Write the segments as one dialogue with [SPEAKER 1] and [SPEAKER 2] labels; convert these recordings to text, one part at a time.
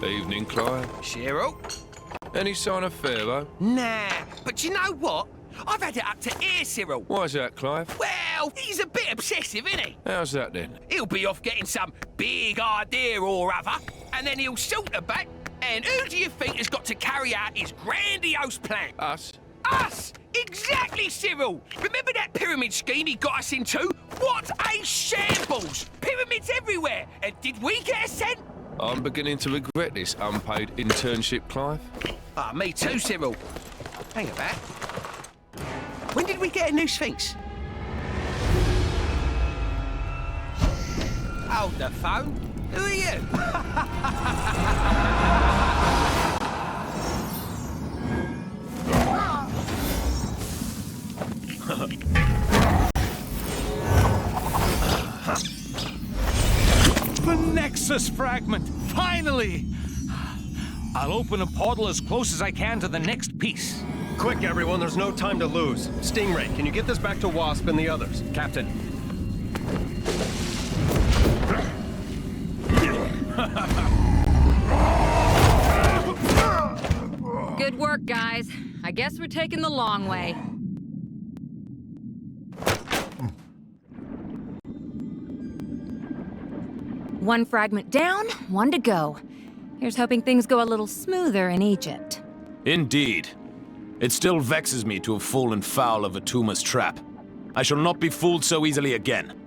[SPEAKER 1] Evening, Clive.
[SPEAKER 2] Cheryl?
[SPEAKER 1] Any sign of Pharaoh?
[SPEAKER 2] Nah, but you know what? I've had it up to here, Cyril.
[SPEAKER 1] Why's that, Clive?
[SPEAKER 2] Well, he's a bit obsessive, isn't he?
[SPEAKER 1] How's that then?
[SPEAKER 2] He'll be off getting some big idea or other, and then he'll saunter back, and who do you think has got to carry out his grandiose plan?
[SPEAKER 1] Us?
[SPEAKER 2] Us! Exactly, Cyril! Remember that pyramid scheme he got us into? What a shambles! Pyramids everywhere! And did we get a cent?
[SPEAKER 1] I'm beginning to regret this unpaid internship, Clive.
[SPEAKER 2] Ah, me too, Cyril. Hang about. When did we get a new Sphinx? Hold the phone. Who are you?
[SPEAKER 3] The Nexus fragment! Finally! I'll open a portal as close as I can to the next piece.
[SPEAKER 4] Quick, everyone, there's no time to lose. Stingray, can you get this back to Wasp and the others?
[SPEAKER 3] Captain.
[SPEAKER 5] Good work, guys. I guess we're taking the long way. One fragment down, one to go. Here's hoping things go a little smoother in Egypt.
[SPEAKER 6] Indeed. It still vexes me to have fallen foul of Atuma's trap. I shall not be fooled so easily again.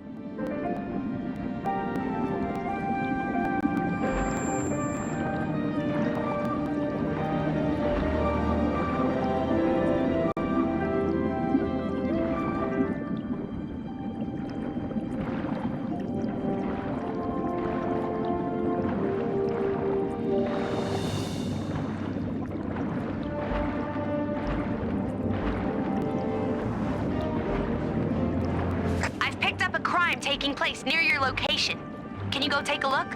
[SPEAKER 7] Taking place near your location. Can you go take a look?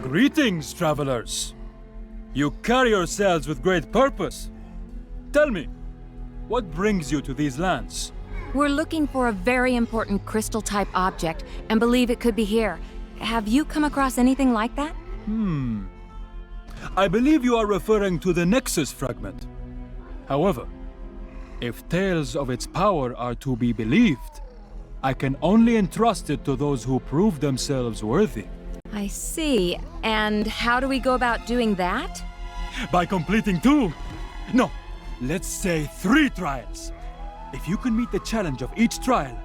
[SPEAKER 8] Greetings, travelers. You carry yourselves with great purpose. Tell me, what brings you to these lands?
[SPEAKER 5] We're looking for a very important crystal-type object and believe it could be here. Have you come across anything like that?
[SPEAKER 8] I believe you are referring to the Nexus fragment. However, if tales of its power are to be believed, I can only entrust it to those who prove themselves worthy.
[SPEAKER 5] I see. And how do we go about doing that?
[SPEAKER 8] By completing 2. No, let's say 3 trials. If you can meet the challenge of each trial,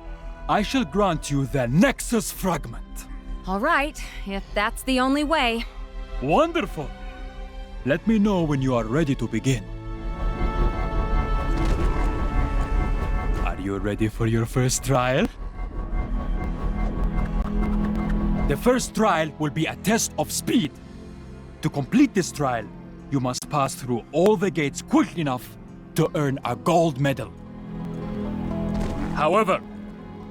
[SPEAKER 8] I shall grant you the Nexus fragment.
[SPEAKER 5] All right, if that's the only way.
[SPEAKER 8] Wonderful. Let me know when you are ready to begin. Are you ready for your first trial? The first trial will be a test of speed. To complete this trial, you must pass through all the gates quick enough to earn a gold medal. However,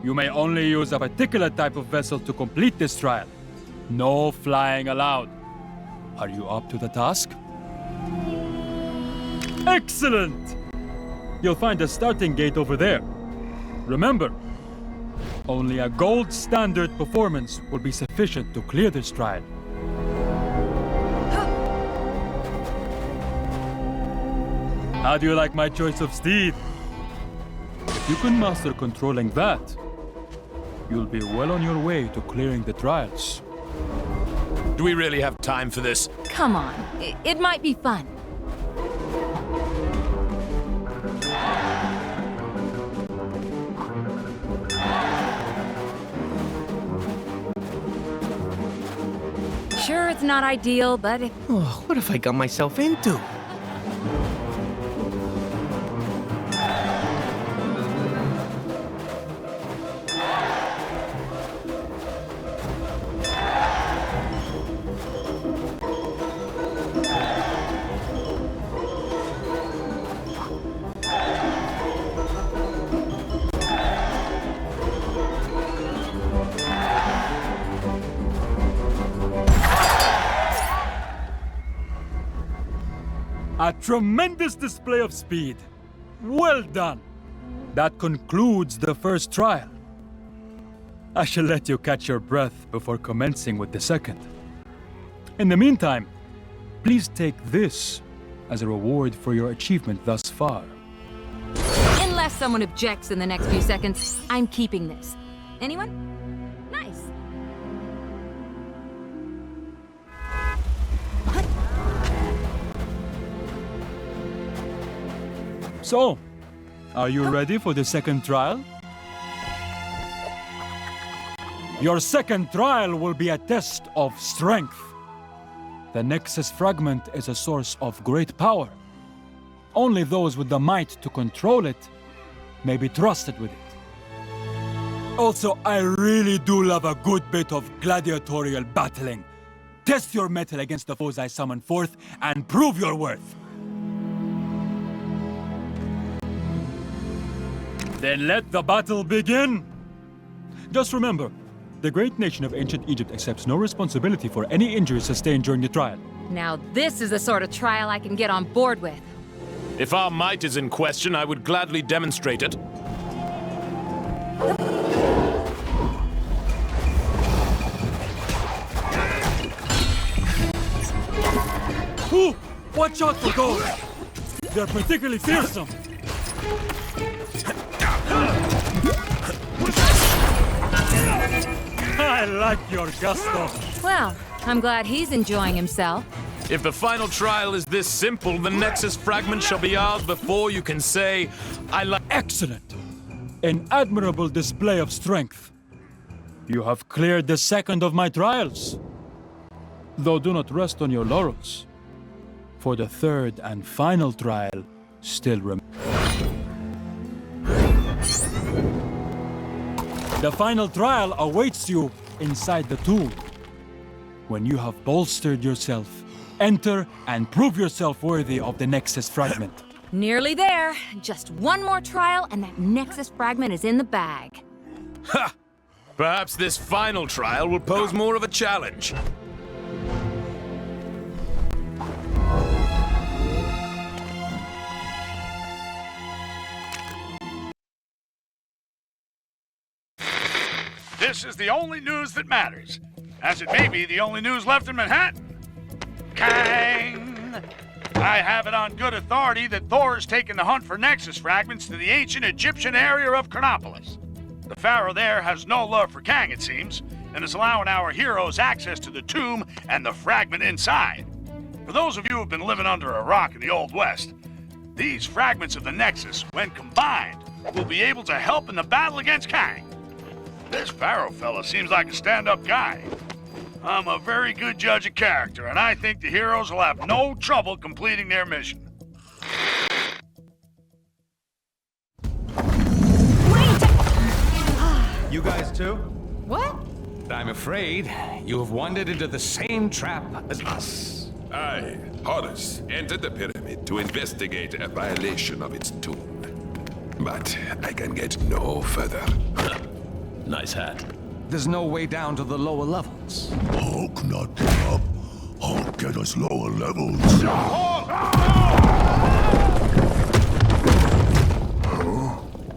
[SPEAKER 8] you may only use a particular type of vessel to complete this trial. No flying allowed. Are you up to the task? Excellent! You'll find a starting gate over there. Remember, only a gold standard performance will be sufficient to clear this trial. How do you like my choice of steed? If you can master controlling that, you'll be well on your way to clearing the trials.
[SPEAKER 6] Do we really have time for this?
[SPEAKER 5] Come on, it might be fun. Sure, it's not ideal, but
[SPEAKER 2] Oh, what have I got myself into?
[SPEAKER 8] A tremendous display of speed. Well done. That concludes the first trial. I shall let you catch your breath before commencing with the second. In the meantime, please take this as a reward for your achievement thus far.
[SPEAKER 5] Unless someone objects in the next few seconds, I'm keeping this. Anyone? Nice.
[SPEAKER 8] So, are you ready for the second trial? Your second trial will be a test of strength. The Nexus fragment is a source of great power. Only those with the might to control it may be trusted with it. Also, I really do love a good bit of gladiatorial battling. Test your mettle against the foes I summon forth and prove your worth. Then let the battle begin! Just remember, the great nation of ancient Egypt accepts no responsibility for any injuries sustained during the trial.
[SPEAKER 5] Now this is the sort of trial I can get on board with.
[SPEAKER 6] If our might is in question, I would gladly demonstrate it.
[SPEAKER 8] Ooh! Watch out for those! They're particularly fearsome! I like your gusto.
[SPEAKER 5] Well, I'm glad he's enjoying himself.
[SPEAKER 6] If the final trial is this simple, the Nexus fragment shall be ours before you can say, I like.
[SPEAKER 8] Excellent. An admirable display of strength. You have cleared the second of my trials. Though do not rest on your laurels, for the third and final trial still remains. The final trial awaits you inside the tomb. When you have bolstered yourself, enter and prove yourself worthy of the Nexus fragment.
[SPEAKER 5] Nearly there. Just one more trial and that Nexus fragment is in the bag.
[SPEAKER 6] Ha! Perhaps this final trial will pose more of a challenge.
[SPEAKER 9] This is the only news that matters, as it may be the only news left in Manhattan. Kang! I have it on good authority that Thor has taken the hunt for Nexus fragments to the ancient Egyptian area of Chronopolis. The pharaoh there has no love for Kang, it seems, and is allowing our heroes access to the tomb and the fragment inside. For those of you who have been living under a rock in the Old West, these fragments of the Nexus, when combined, will be able to help in the battle against Kang. This pharaoh fella seems like a stand-up guy. I'm a very good judge of character, and I think the heroes will have no trouble completing their mission.
[SPEAKER 4] You guys too?
[SPEAKER 5] What?
[SPEAKER 3] I'm afraid you have wandered into the same trap as us.
[SPEAKER 1] I, Horus, entered the pyramid to investigate a violation of its tomb. But I can get no further.
[SPEAKER 6] Nice hat.
[SPEAKER 3] There's no way down to the lower levels.
[SPEAKER 10] Hulk not get up. Hulk get us lower levels.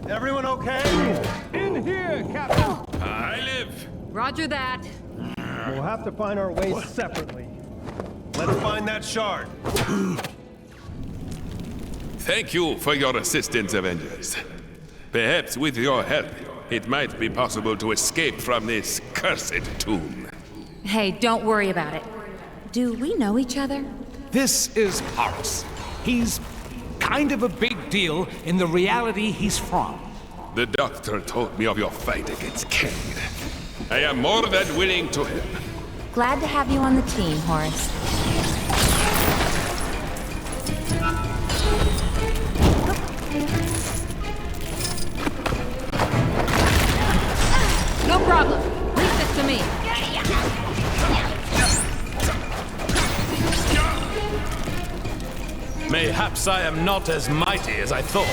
[SPEAKER 4] Everyone okay?
[SPEAKER 3] In here, Captain!
[SPEAKER 1] I live.
[SPEAKER 5] Roger that.
[SPEAKER 4] We'll have to find our ways separately. Let's find that shard.
[SPEAKER 1] Thank you for your assistance, Avengers. Perhaps with your help, it might be possible to escape from this cursed tomb.
[SPEAKER 5] Hey, don't worry about it. Do we know each other?
[SPEAKER 3] This is Horus. He's kind of a big deal in the reality he's from.
[SPEAKER 1] The doctor told me of your fight against Kang. I am more than willing to help.
[SPEAKER 5] Glad to have you on the team, Horace. No problem. Leave this to me.
[SPEAKER 6] Mayhaps I am not as mighty as I thought.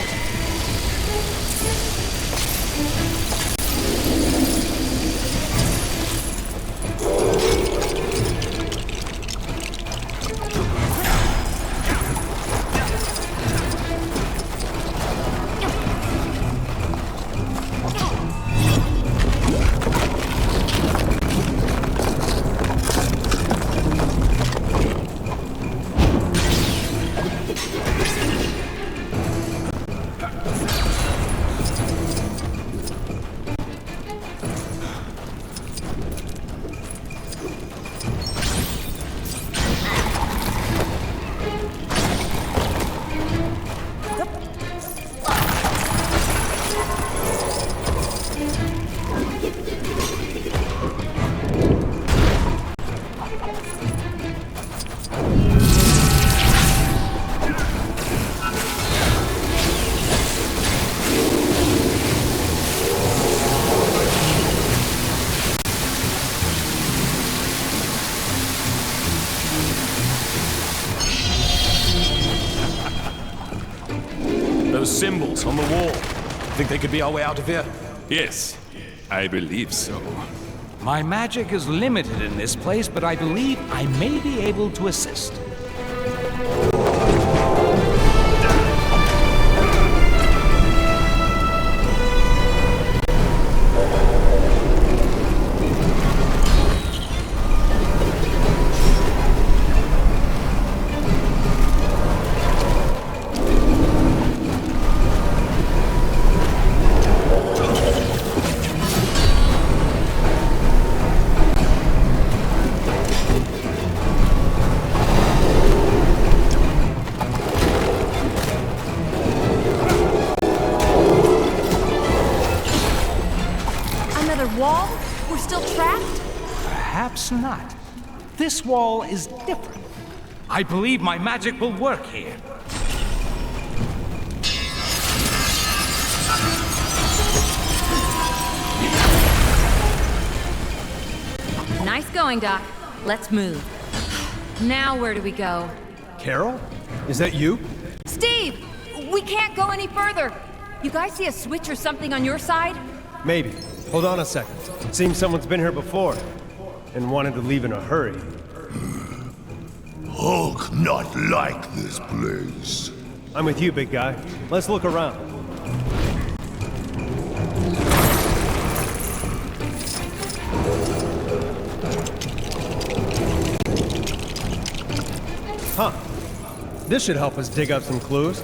[SPEAKER 6] symbols on the wall. Think they could be our way out of here?
[SPEAKER 1] Yes, I believe so.
[SPEAKER 3] My magic is limited in this place, but I believe I may be able to assist.
[SPEAKER 5] Wall? We're still trapped?
[SPEAKER 3] Perhaps not. This wall is different. I believe my magic will work here.
[SPEAKER 5] Nice going, Doc. Let's move. Now where do we go?
[SPEAKER 4] Carol? Is that you?
[SPEAKER 5] Steve! We can't go any further! You guys see a switch or something on your side?
[SPEAKER 4] Maybe. Hold on a second. Seems someone's been here before, and wanted to leave in a hurry.
[SPEAKER 10] Hulk not like this place.
[SPEAKER 4] I'm with you, big guy. Let's look around. Huh. This should help us dig up some clues.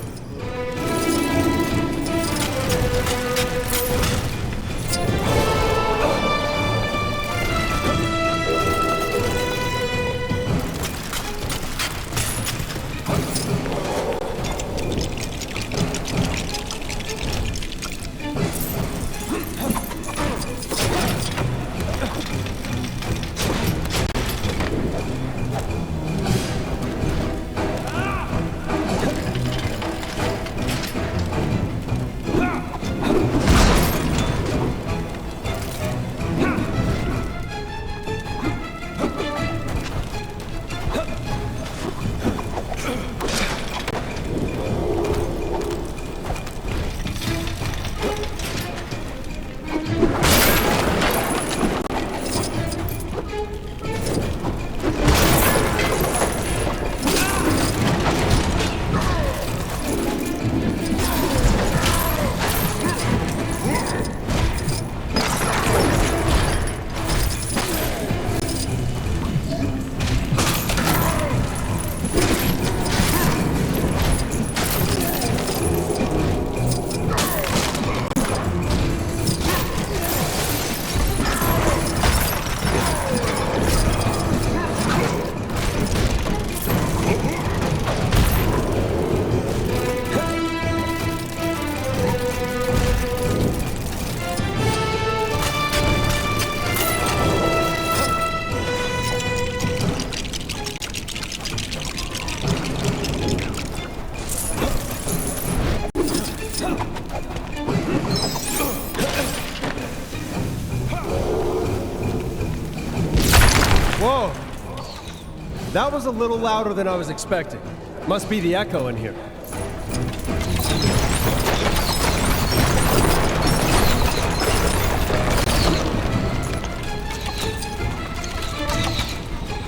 [SPEAKER 4] Whoa! That was a little louder than I was expecting. Must be the echo in here.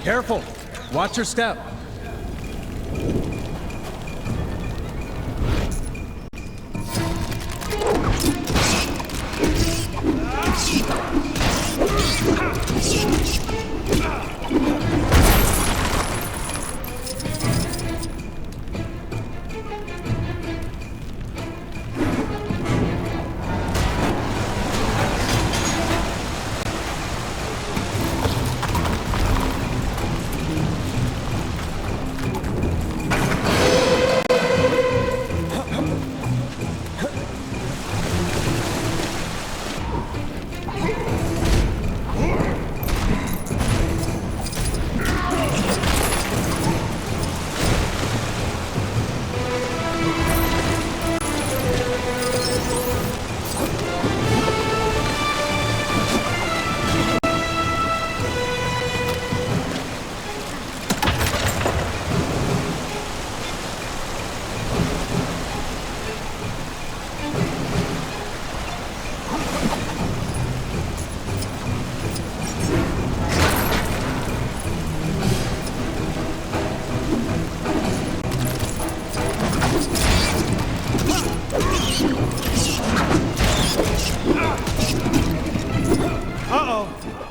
[SPEAKER 4] Careful! Watch your step.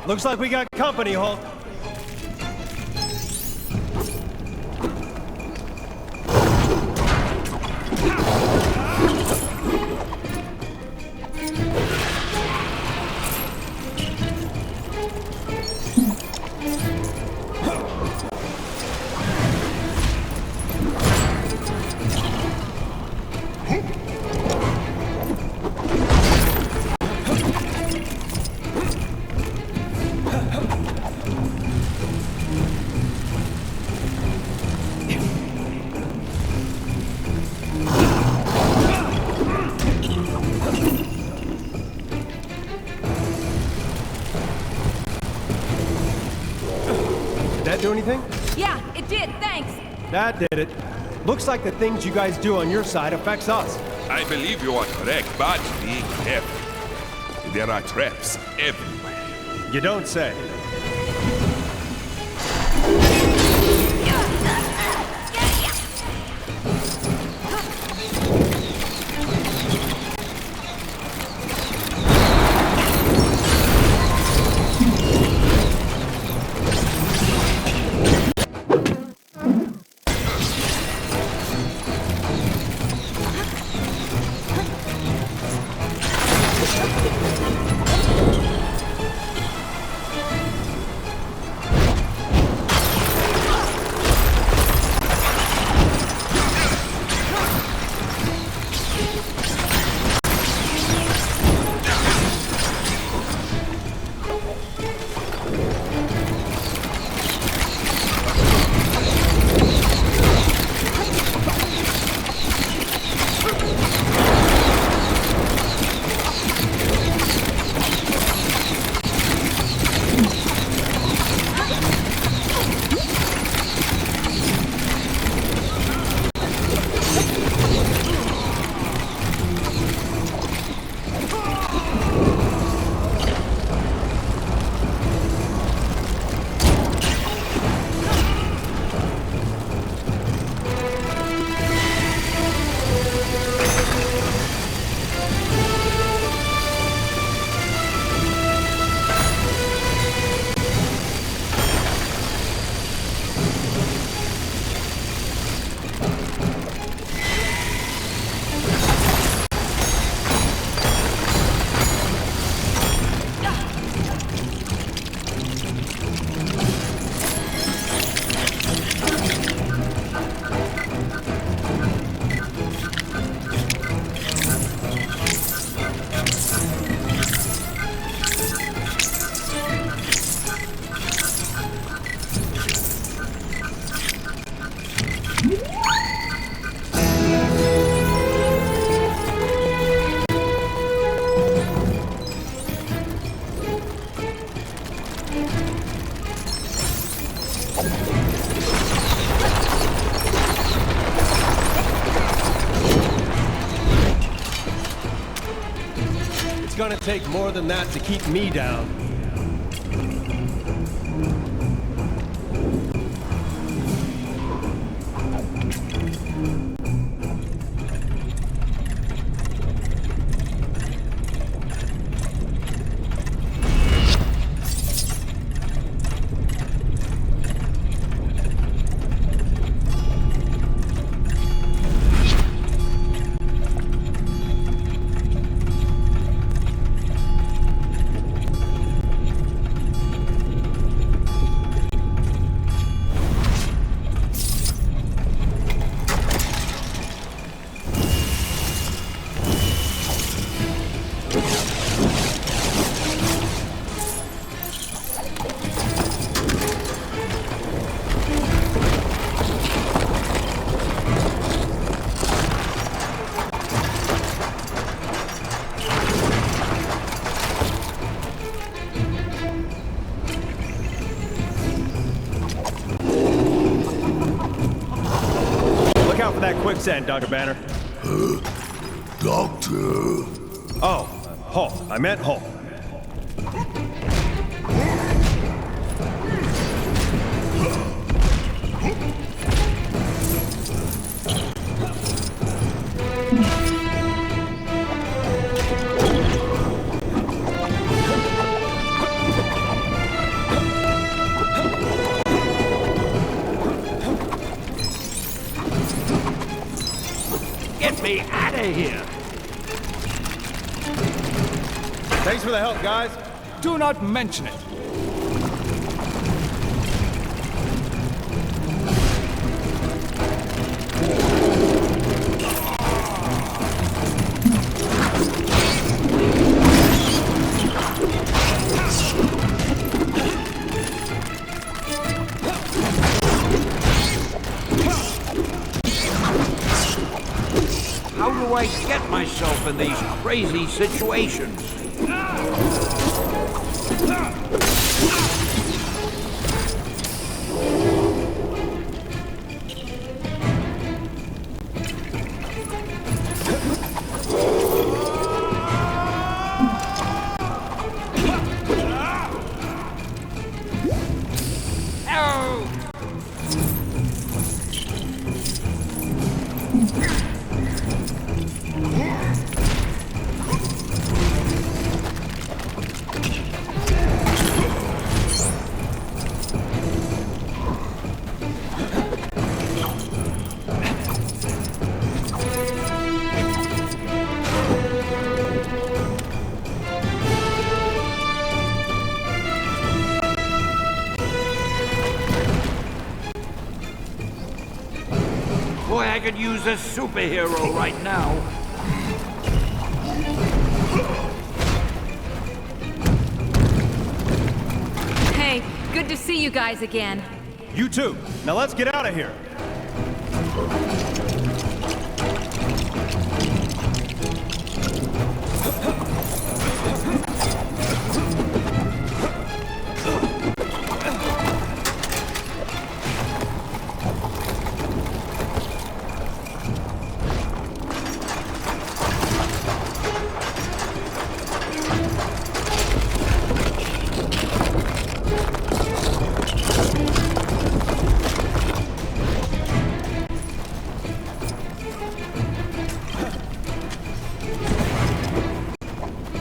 [SPEAKER 4] Looks like we got company, Hulk. Do anything?
[SPEAKER 5] Yeah, it did, thanks.
[SPEAKER 4] That did it. Looks like the things you guys do on your side affects us.
[SPEAKER 1] I believe you are correct, but be careful. There are traps everywhere.
[SPEAKER 4] You don't say. It's gonna take more than that to keep me down. Quicksand, Dr. Banner.
[SPEAKER 10] Doctor.
[SPEAKER 4] Oh, Hulk. I meant Hulk.
[SPEAKER 11] me out of here!
[SPEAKER 4] Thanks for the help, guys.
[SPEAKER 3] Do not mention it.
[SPEAKER 11] How do I get myself in these crazy situations? Boy, I could use a superhero right now.
[SPEAKER 5] Hey, good to see you guys again.
[SPEAKER 4] You too. Now let's get out of here.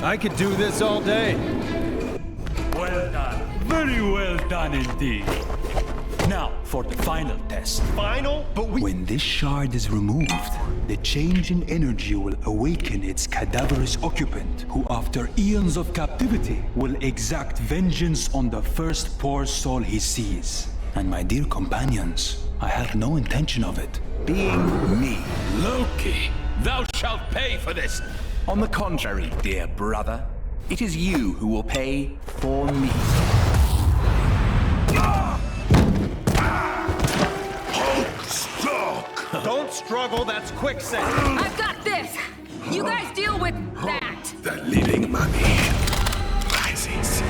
[SPEAKER 4] I could do this all day.
[SPEAKER 8] Well done. Very well done indeed. Now, for the final test.
[SPEAKER 4] Final? But
[SPEAKER 12] When this shard is removed, the change in energy will awaken its cadaverous occupant, who after eons of captivity will exact vengeance on the first poor soul he sees. And my dear companions, I have no intention of it being me.
[SPEAKER 13] Loki, thou shalt pay for this!
[SPEAKER 14] On the contrary, dear brother, it is you who will pay for me.
[SPEAKER 10] Hulk
[SPEAKER 4] don't struggle, that's quicksand.
[SPEAKER 5] I've got this. You guys deal with that.
[SPEAKER 10] The living mummy rises.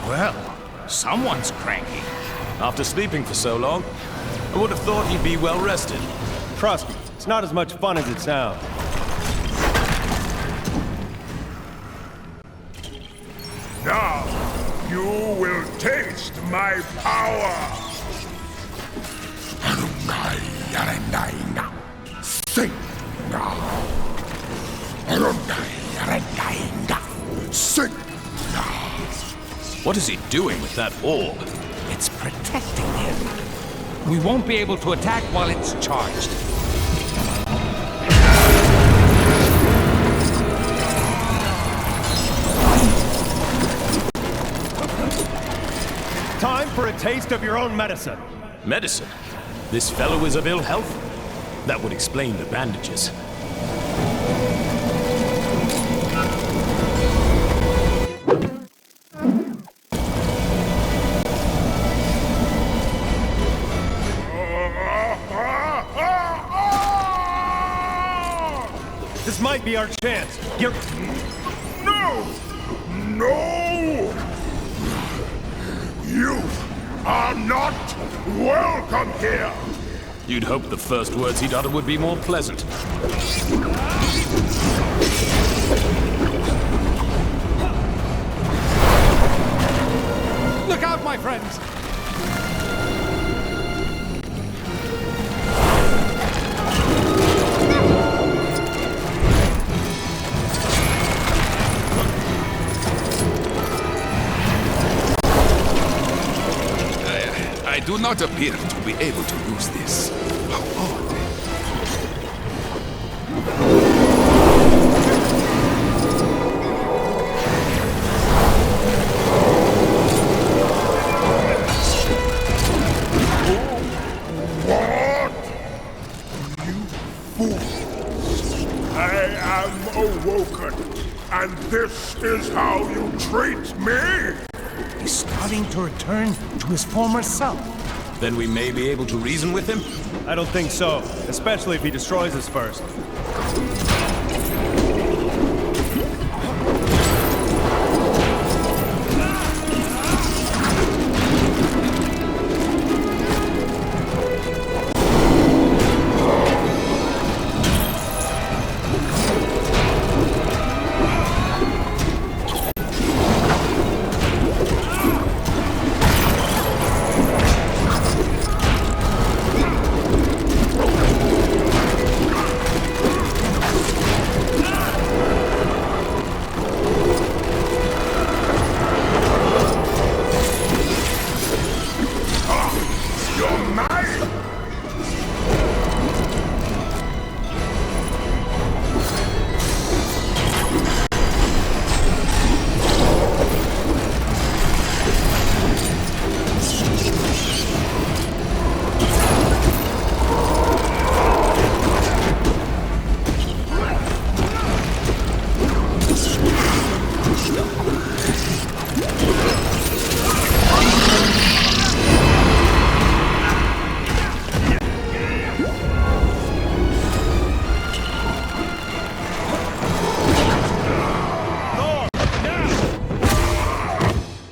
[SPEAKER 6] Well, someone's cranky. After sleeping for so long, I would have thought he'd be well rested.
[SPEAKER 4] Trust me, it's not as much fun as it sounds.
[SPEAKER 10] Now, you will taste my power. Sing now. Sing now.
[SPEAKER 6] What is he doing with that orb?
[SPEAKER 2] It's protecting him. We won't be able to attack while it's charged.
[SPEAKER 4] Time for a taste of your own medicine.
[SPEAKER 6] Medicine? This fellow is of ill health? That would explain the bandages.
[SPEAKER 4] This might be our chance. You're...
[SPEAKER 10] No! No! You are not welcome here!
[SPEAKER 6] You'd hope the first words he'd utter would be more pleasant.
[SPEAKER 3] Look out, my friends!
[SPEAKER 1] not appear to be able to use this. How odd.
[SPEAKER 10] I am awoken, and this is how you treat me?
[SPEAKER 4] He's starting to return to his former self.
[SPEAKER 6] Then we may be able to reason with him?
[SPEAKER 4] I don't think so, especially if he destroys us first.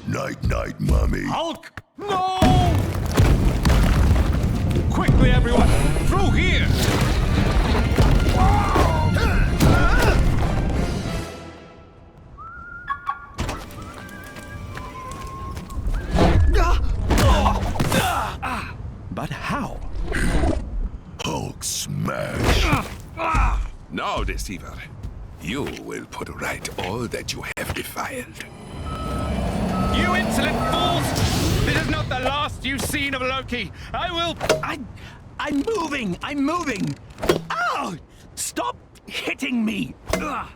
[SPEAKER 10] Night-night, mummy.
[SPEAKER 3] Hulk! No! Quickly, everyone! Through here!
[SPEAKER 14] But how?
[SPEAKER 10] Hulk smash.
[SPEAKER 1] Now, deceiver, you will put right all that you have defiled.
[SPEAKER 3] You insolent fools! This is not the last you've seen of Loki.
[SPEAKER 14] I'm moving! I'm moving! Ow! Stop hitting me! Ugh.